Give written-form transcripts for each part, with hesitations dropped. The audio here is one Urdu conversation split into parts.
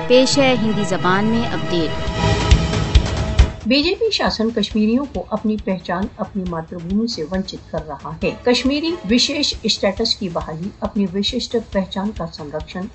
پیش ہے ہندی زبان میں اپڈیٹ۔ بی جے پی شاسن کشمیریوں کو اپنی پہچان اپنی ماتر بھومی سے ونچت کر رہا ہے۔ کشمیری وشیش اسٹیٹس کی بحالی اپنی وششٹ پہچان کا سنرکشن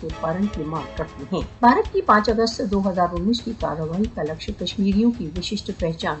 کے پارن کی مانگ کرتی ہیں۔ بھارت کی 5 اگست 2019 کی کارروائی کا لکشیہ کشمیریوں کی وششٹ پہچان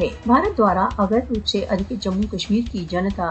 ہے۔ بھارت دوارا اویدھ روپ سے ادھکت جموں کشمیر کی جنتا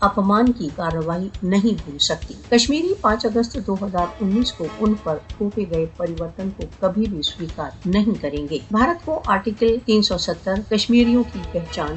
اپمان کی کارروائی نہیں بھول سکتی۔ کشمیری 5 اگست 2019 کو ان پر تھوپے گئے پریورتن کو کبھی بھی سویکار نہیں کریں گے۔ بھارت کو آرٹیکل 370 کشمیریوں کی پہچان،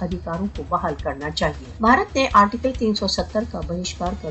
ادھیکاروں کو بحال کرنا چاہیے۔ بھارت نے آرٹیکل 370 کا بہشکار کر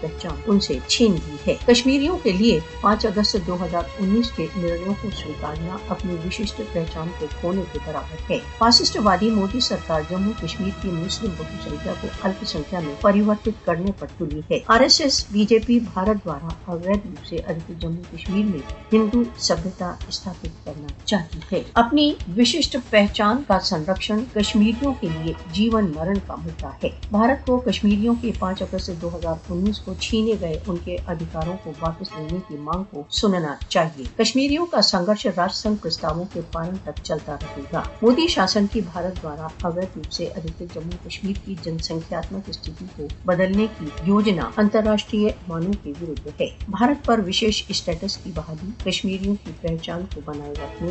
پہچان ان سے چھین لی ہے۔ کشمیریوں کے لیے 5 اگست 2019 کے نرنیوں کو سویکارنا اپنی وششٹ پہچان کو کھونے کے برابر ہے۔ فاسسٹ وادی مودی سرکار جموں کشمیر کی مسلم بہو سنکھیا کو الپ سنکھیا میں پریورتت کرنے پر تلی ہے۔ RSS بی جے پی بھارت دوارا اویدھ روپ سے ادھکت جموں کشمیر میں ہندو سبھیتا استھاپت کرنا چاہتی ہے۔ اپنی وششٹ پہچان کا سنرکشن کشمیریوں کے لیے جیون مرن کا مدعا ہے۔ بھارت کو کشمیریوں کے 5 اگست 2019 کو چھینے گئے ان کے ادھیکاروں کو واپس لینے کی مانگ کو سننا چاہیے۔ کشمیریوں کا سنگھرش راج سنگھ پرستاووں کے پالن تک چلتا رہے گا۔ مودی شاسن کی بھارت دوارا اویدھ روپ سے ادھکت جموں کشمیر کی جن سنکھیاتمک استھتی کو بدلنے کی یوجنا انترراشٹریہ مانوں کے ورد ہے۔ بھارت پر وشیش اسٹیٹس کی بحالی، کشمیریوں کی پہچان کو بنائے رکھنے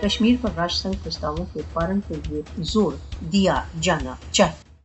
کشمیر پر راج سنگھ پرستاووں کے پارن کے لیے زور دیا جانا چاہیے۔